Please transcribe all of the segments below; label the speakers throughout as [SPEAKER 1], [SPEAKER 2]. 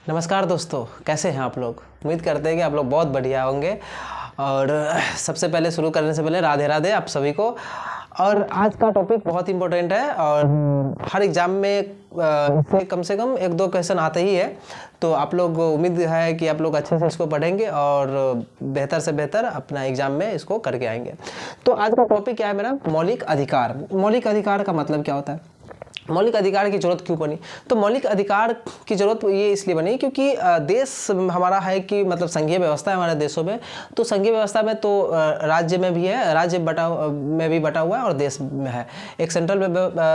[SPEAKER 1] नमस्कार दोस्तों, कैसे हैं आप लोग। उम्मीद करते हैं कि आप लोग बहुत बढ़िया होंगे। और सबसे पहले शुरू करने से पहले राधे राधे आप सभी को। और आज का टॉपिक बहुत इंपॉर्टेंट है और हर एग्ज़ाम में इससे कम से कम 1-2 क्वेश्चन आते ही है। तो आप लोग, उम्मीद है कि आप लोग अच्छे से इसको पढ़ेंगे और बेहतर से बेहतर अपना एग्ज़ाम में इसको करके आएंगे। तो आज का टॉपिक क्या है मेरा? मौलिक अधिकार। मौलिक अधिकार का मतलब क्या होता है? मौलिक अधिकार की जरूरत क्यों बनी? तो मौलिक अधिकार की जरूरत ये इसलिए बनी क्योंकि देश हमारा है कि मतलब संघीय व्यवस्था है हमारे देशों में। तो संघीय व्यवस्था में तो राज्य में भी है, राज्य में भी बटा हुआ है और देश में है। एक सेंट्रल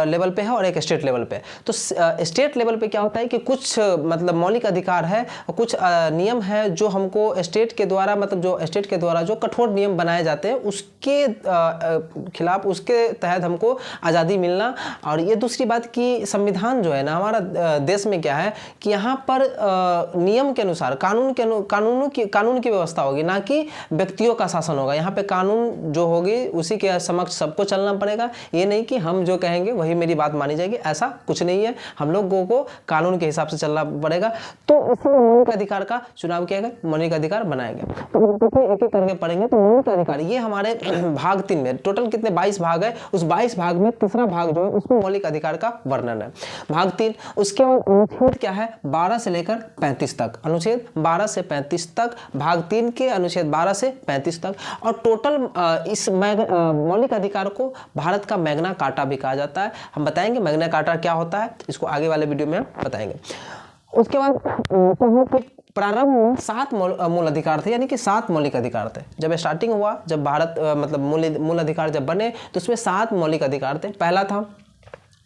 [SPEAKER 1] लेवल पे है और एक स्टेट लेवल पे। तो स्टेट लेवल पे क्या होता है कि कुछ मतलब मौलिक अधिकार है और कुछ नियम है जो हमको स्टेट के द्वारा, मतलब जो स्टेट के द्वारा जो कठोर नियम बनाए जाते हैं उसके खिलाफ, उसके तहत हमको आज़ादी मिलना। और ये दूसरी बात कि संविधान जो है ना हमारा देश में क्या है कि यहाँ पर नियम के अनुसार कानून की व्यवस्था होगी, ना कि व्यक्तियों का शासन होगा। यहाँ पे कानून जो होगी उसी के समक्ष सबको चलना पड़ेगा। ये नहीं कि हम जो कहेंगे वही मेरी बात मानी जाएगी, ऐसा कुछ नहीं है। हम लोगों को कानून के हिसाब से चलना पड़ेगा। तो इसमें मौलिक अधिकार का चुनाव किया गया, मौलिक अधिकार बनाया गया। तो एक एक करके पढ़ेंगे। तो मौलिक अधिकार ये हमारे भाग 3 में, टोटल कितने 22 भाग है, उस 22 भाग में तीसरा भाग जो है उसमें मौलिक अधिकार का वर्णन है, भाग 3। उसके बाद अनुच्छेद क्या है? 12 से लेकर 35 तक, अनुच्छेद 12 से 35 तक, भाग 3 के अनुच्छेद 12 से 35 तक। और टोटल इस मौलिक अधिकार को भारत का मैग्ना कार्टा भी कहा जाता है। हम बताएंगे मैग्ना कार्टा क्या होता है, इसको आगे वाले वीडियो में बताएंगे। उसके बाद प्रारंभ में 7 मूल अधिकार थे, यानी कि 7 मौलिक अधिकार थे। जब स्टार्टिंग हुआ, जब भारत मतलब मूल अधिकार जब बने तो उसमें 7 मौलिक अधिकार थे। पहला था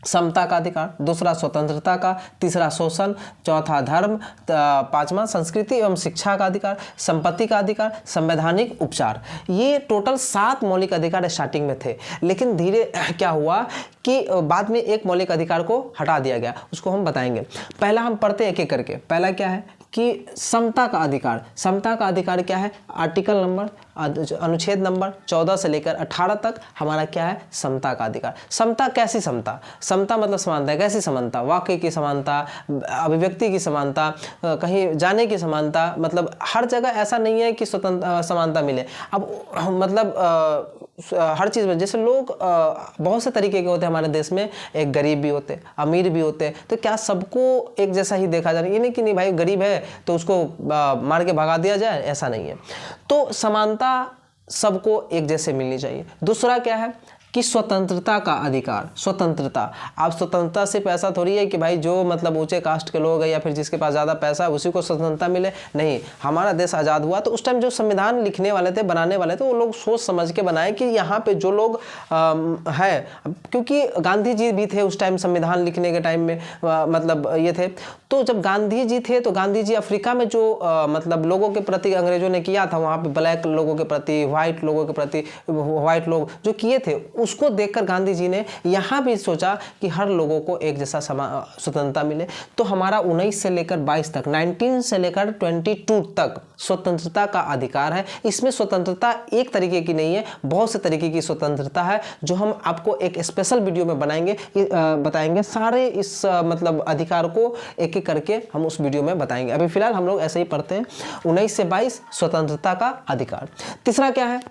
[SPEAKER 1] समता का अधिकार, दूसरा स्वतंत्रता का, तीसरा शोषण, चौथा धर्म, पांचवा संस्कृति एवं शिक्षा का अधिकार, संपत्ति का अधिकार, संवैधानिक उपचार। ये टोटल 7 मौलिक अधिकार स्टार्टिंग में थे। लेकिन धीरे क्या हुआ कि बाद में एक मौलिक अधिकार को हटा दिया गया, उसको हम बताएंगे। पहला हम पढ़ते एक एक करके। पहला क्या है कि समता का अधिकार। समता का अधिकार क्या है? आर्टिकल नंबर, अनुच्छेद नंबर 14 से लेकर 18 तक हमारा क्या है? समता का अधिकार। समता कैसी समता? समता मतलब समानता। कैसी समानता? वाक्य की समानता, अभिव्यक्ति की समानता, कहीं जाने की समानता। मतलब हर जगह ऐसा नहीं है कि स्वतंत्र समानता मिले। अब मतलब हर चीज़ में, जैसे लोग बहुत से तरीके के होते हैं हमारे देश में, एक गरीब भी होते, अमीर भी होते। तो क्या सबको एक जैसा ही देखा जा रहा है? ये नहीं कि नहीं भाई गरीब है तो उसको मार के भगा दिया जाए, ऐसा नहीं है। तो समानता सबको एक जैसे मिलनी चाहिए। दूसरा क्या है कि स्वतंत्रता का अधिकार। स्वतंत्रता, आप स्वतंत्रता सिर्फ ऐसा थोड़ी है कि भाई जो मतलब ऊंचे कास्ट के लोग हैं या फिर जिसके पास ज़्यादा पैसा है उसी को स्वतंत्रता मिले। नहीं, हमारा देश आज़ाद हुआ तो उस टाइम जो संविधान लिखने वाले थे, बनाने वाले थे, वो लोग सोच समझ के बनाए कि यहाँ पे जो लोग है, क्योंकि गांधी जी भी थे उस टाइम संविधान लिखने के टाइम में, मतलब ये थे। तो जब गांधी जी थे तो गांधी जी अफ्रीका में जो मतलब लोगों के प्रति अंग्रेजों ने किया था, वहाँ पे ब्लैक लोगों के प्रति, व्हाइट लोगों के प्रति, व्हाइट लोग जो किए थे उसको देखकर गांधी जी ने यहाँ भी सोचा कि हर लोगों को एक जैसा स्वतंत्रता मिले। तो हमारा 19 से लेकर 22 तक, 19 से लेकर 22 तक स्वतंत्रता का अधिकार है। इसमें स्वतंत्रता एक तरीके की नहीं है, बहुत से तरीके की स्वतंत्रता है जो हम आपको एक स्पेशल वीडियो में बताएंगे। सारे इस मतलब अधिकार को एक एक करके हम उस वीडियो में बताएंगे। अभी फिलहाल हम लोग ऐसे ही पढ़ते हैं। 19 से 22 स्वतंत्रता का अधिकार। तीसरा क्या है?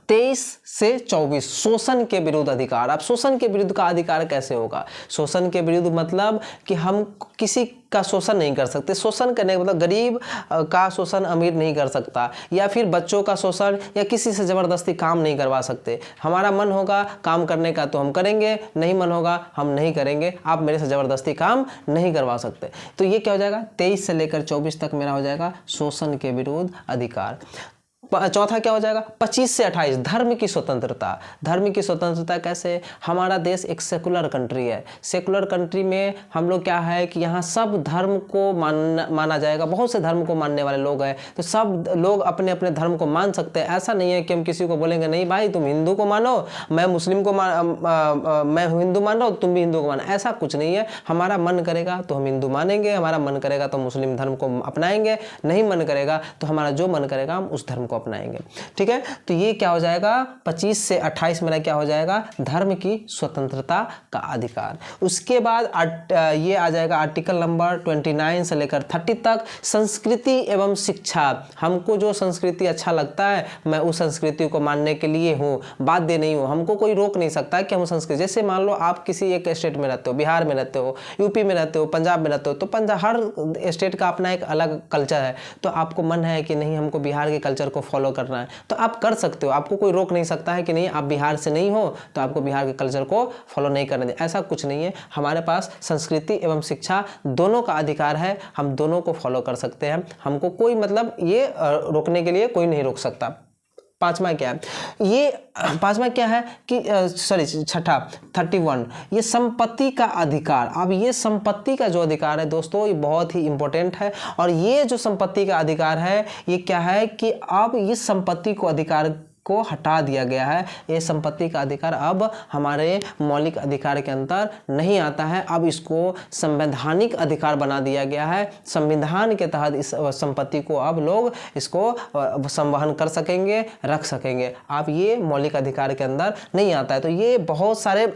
[SPEAKER 1] 23 से 24 शोषण के विरुद्ध अधिकार। अब शोषण के विरुद्ध का अधिकार कैसे होगा? शोषण के विरुद्ध मतलब कि हम किसी का शोषण नहीं कर सकते। शोषण करने का मतलब गरीब का शोषण अमीर नहीं कर सकता, या फिर बच्चों का शोषण, या किसी से ज़बरदस्ती काम नहीं करवा सकते। हमारा मन होगा काम करने का तो हम करेंगे, नहीं मन होगा हम नहीं करेंगे। आप मेरे से ज़बरदस्ती काम नहीं करवा सकते। तो ये क्या हो जाएगा? 23 से लेकर 24 तक मेरा हो जाएगा शोषण के विरुद्ध अधिकार। चौथा क्या हो जाएगा? 25 से 28 धर्म की स्वतंत्रता। धर्म की स्वतंत्रता कैसे? हमारा देश एक सेकुलर कंट्री है। सेकुलर कंट्री में हम लोग क्या है कि यहाँ सब धर्म को माना जाएगा। बहुत से धर्म को मानने वाले लोग हैं, तो सब लोग अपने अपने धर्म को मान सकते हैं। ऐसा नहीं है कि हम किसी को बोलेंगे नहीं भाई तुम हिंदू को मानो, मैं मुस्लिम को मैं हिंदू मान रहा हूँ, तुम भी हिंदू को मानो, ऐसा कुछ नहीं है। हमारा मन करेगा तो हम हिंदू मानेंगे, हमारा मन करेगा तो मुस्लिम धर्म को अपनाएंगे, नहीं मन करेगा तो हमारा जो मन करेगा हम उस धर्म को अपनाएंगे। ठीक है, तो ये क्या हो जाएगा 25 से 28 मेरा क्या हो जाएगा धर्म की स्वतंत्रता का अधिकार। उसके बाद ये आ जाएगा आर्टिकल नंबर 29 से लेकर 30 तक संस्कृति एवं शिक्षा। हमको जो संस्कृति अच्छा लगता है मैं उस संस्कृति को मानने के लिए हूँ, बाध्य नहीं हूँ, हमको कोई रोक नहीं सकता कि हम संस्कृति, जैसे मान लो आप किसी एक स्टेट में रहते हो, बिहार में रहते हो, यूपी में रहते हो, पंजाब में रहते हो, तो हर स्टेट का अपना एक अलग कल्चर है, तो आपको मन है कि नहीं हमको बिहार के कल्चर को फॉलो करना है तो आप कर सकते हो, आपको कोई रोक नहीं सकता है कि नहीं आप बिहार से नहीं हो तो आपको बिहार के कल्चर को फॉलो नहीं करने दें, ऐसा कुछ नहीं है। हमारे पास संस्कृति एवं शिक्षा दोनों का अधिकार है, हम दोनों को फॉलो कर सकते हैं, हमको कोई मतलब ये रोकने के लिए कोई नहीं रोक सकता। पांचवा क्या है, ये पांचवा क्या है कि सॉरी छठा 31 ये संपत्ति का अधिकार। अब ये संपत्ति का जो अधिकार है दोस्तों ये बहुत ही इंपॉर्टेंट है, और ये जो संपत्ति का अधिकार है ये क्या है कि अब इस संपत्ति को अधिकार को हटा दिया गया है, ये संपत्ति का अधिकार अब हमारे मौलिक अधिकार के अंदर नहीं आता है, अब इसको संवैधानिक अधिकार बना दिया गया है। संविधान के तहत इस संपत्ति को अब लोग इसको संवहन कर सकेंगे, रख सकेंगे, अब ये मौलिक अधिकार के अंदर नहीं आता है। तो ये बहुत सारे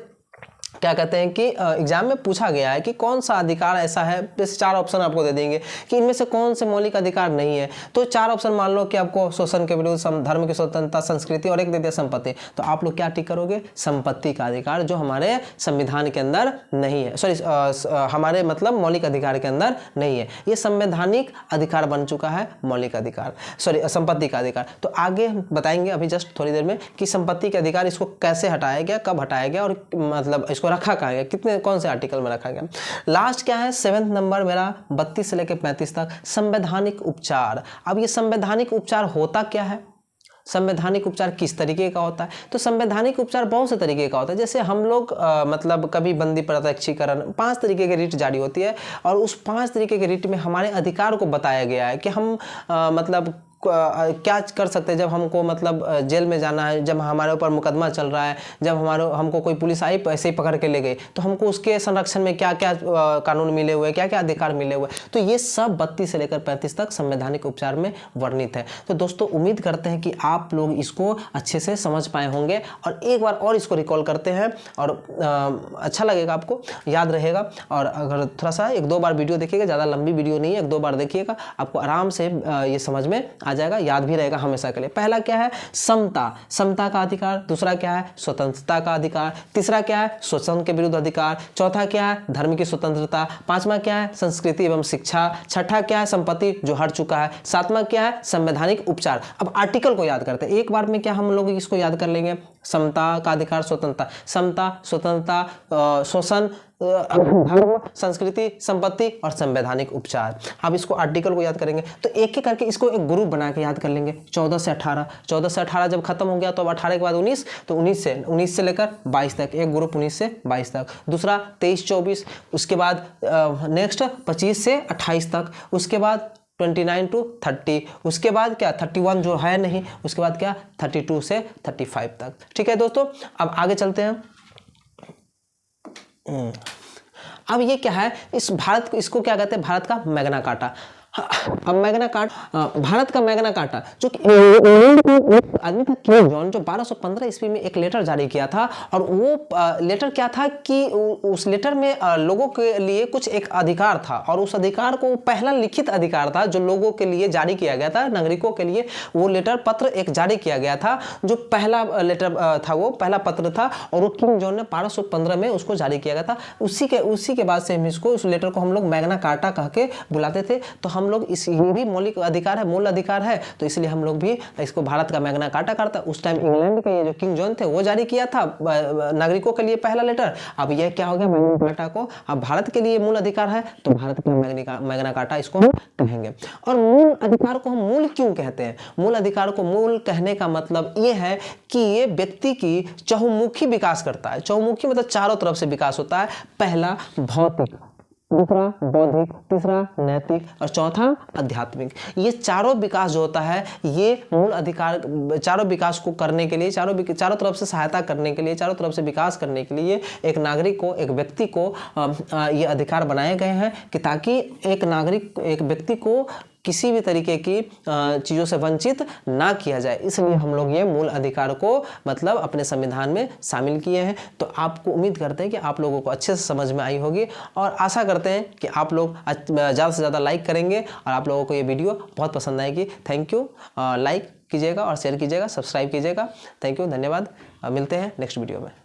[SPEAKER 1] क्या कहते हैं कि एग्जाम में पूछा गया है कि कौन सा अधिकार ऐसा है, जैसे 4 ऑप्शन आपको दे देंगे कि इनमें से कौन से मौलिक अधिकार नहीं है, तो 4 ऑप्शन मान लो कि आपको शोषण के विरुद्ध, धर्म की स्वतंत्रता, संस्कृति और एक दे दिया संपत्ति, तो आप लोग क्या टिक करोगे संपत्ति का अधिकार जो हमारे संविधान के अंदर नहीं है, सॉरी हमारे मतलब मौलिक अधिकार के अंदर नहीं है, ये संवैधानिक अधिकार बन चुका है मौलिक अधिकार, सॉरी संपत्ति का अधिकार। तो आगे बताएंगे अभी जस्ट थोड़ी देर में कि संपत्ति के अधिकार इसको कैसे हटाया गया, कब हटाया गया और मतलब इसको रखा कहाँ गया, कितने कौन से आर्टिकल में रखा गया। लास्ट क्या है 7th नंबर मेरा 32 से लेकर 35 तक संवैधानिक उपचार। अब ये संवैधानिक उपचार होता क्या है, संवैधानिक उपचार किस तरीके का होता है, तो संवैधानिक उपचार बहुत से तरीके का होता है। जैसे हम लोग मतलब कभी बंदी प्रत्यक्षीकरण 5 तरीके की रिट जारी होती है, और उस 5 तरीके के रिट में हमारे अधिकार को बताया गया है कि हम मतलब क्या कर सकते हैं जब हमको मतलब जेल में जाना है, जब हमारे ऊपर मुकदमा चल रहा है, जब हमको कोई पुलिस आई ऐसे ही पकड़ के ले गई, तो हमको उसके संरक्षण में क्या क्या कानून मिले हुए, क्या क्या अधिकार मिले हुए, तो ये सब 32 से लेकर 35 तक संवैधानिक उपचार में वर्णित है। तो दोस्तों उम्मीद करते हैं कि आप लोग इसको अच्छे से समझ पाए होंगे, और एक बार और इसको रिकॉल करते हैं और अच्छा लगेगा, आपको याद रहेगा। और अगर थोड़ा सा 1-2 बार वीडियो देखिएगा, ज़्यादा लंबी वीडियो नहीं है, 1-2 बार देखिएगा, आपको आराम से ये समझ में आ जाएगा, याद भी रहेगा हमेशा के लिए। पहला क्या है समता, समता का अधिकार। दूसरा क्या है स्वतंत्रता का अधिकार। तीसरा क्या है शोषण के विरुद्ध अधिकार। चौथा क्या है धर्म की स्वतंत्रता। पांचवा क्या है संस्कृति एवं शिक्षा। छठा क्या है संपत्ति जो हट चुका है। सातवां क्या है संवैधानिक उपचार। अब आर्टिकल को याद करते हैं एक बार में, क्या हम लोग इसको याद कर लेंगे। समता का अधिकार, स्वतंत्रता, समता, स्वतंत्रता, शोषण, धर्म, संस्कृति, संपत्ति और संवैधानिक उपचार। अब इसको आर्टिकल को याद करेंगे तो एक एक करके इसको एक ग्रुप बना के याद कर लेंगे। 14 से 18, 14 से 18 जब खत्म हो गया तो अब 18 के बाद 19, तो 19 से लेकर 22 तक एक ग्रुप, 19 से 22 तक। दूसरा 23-24, उसके बाद नेक्स्ट 25 से 28 तक, उसके बाद 29 to 30, उसके बाद क्या 31 जो है नहीं, उसके बाद क्या 32 से 35 तक। ठीक है दोस्तों, अब आगे चलते हैं। अब ये क्या है, इस भारत को, इसको क्या कहते हैं भारत का मैग्ना कार्टा। अब मैग्ना कार्टा, भारत का मैग्ना कार्टा जो कि आदमी था किंग जॉन, जो 1215 ईस्वी में एक लेटर जारी किया था, और वो लेटर क्या था कि उस लेटर में लोगों के लिए कुछ एक अधिकार था, और उस अधिकार को पहला लिखित अधिकार था जो लोगों के लिए जारी किया गया था, नागरिकों के लिए वो लेटर पत्र एक जारी किया गया था, जो पहला लेटर था, वो पहला पत्र था, और वो किंग जॉन ने 1215 में उसको जारी किया गया था। उसी के बाद से हम इसको, उस लेटर को हम लोग मैग्ना कार्टा कह के बुलाते थे। तो हम लोग इस, ये भी मौलिक अधिकार है, मूल अधिकार है, तो इसलिए हम लोग भी इसको भारत का मैग्ना कार्टा करता। उस टाइम इंग्लैंड के ये जो किंग जॉन थे वो जारी किया था नागरिकों के लिए पहला लेटर। अब ये क्या हो गया मैग्ना कार्टा को, अब भारत के लिए मूल अधिकार है तो भारत का मैग्ना कार्टा इसको हम कहेंगे। और मूल अधिकार को हम मूल क्यों कहते हैं? मूल अधिकार को मूल कहने का मतलब ये है कि ये व्यक्ति की चहुमुखी विकास करता है। चहुमुखी मतलब चारों तरफ से विकास होता है। पहला भौतिक, दूसरा बौद्धिक, तीसरा नैतिक और चौथा आध्यात्मिक। ये चारों विकास जो होता है ये मूल अधिकार, चारों विकास को करने के लिए, चारों तरफ से सहायता करने के लिए, चारों तरफ से विकास करने के लिए एक नागरिक को, एक व्यक्ति को ये अधिकार बनाए गए हैं कि ताकि एक नागरिक, एक व्यक्ति को किसी भी तरीके की चीज़ों से वंचित ना किया जाए, इसलिए हम लोग ये मूल अधिकार को मतलब अपने संविधान में शामिल किए हैं। तो आपको उम्मीद करते हैं कि आप लोगों को अच्छे से समझ में आई होगी और आशा करते हैं कि आप लोग ज़्यादा से ज़्यादा लाइक करेंगे और आप लोगों को ये वीडियो बहुत पसंद आएगी। Thank you. लाइक कीजिएगा और शेयर कीजिएगा, सब्सक्राइब कीजिएगा। थैंक यू, धन्यवाद। मिलते हैं नेक्स्ट वीडियो में।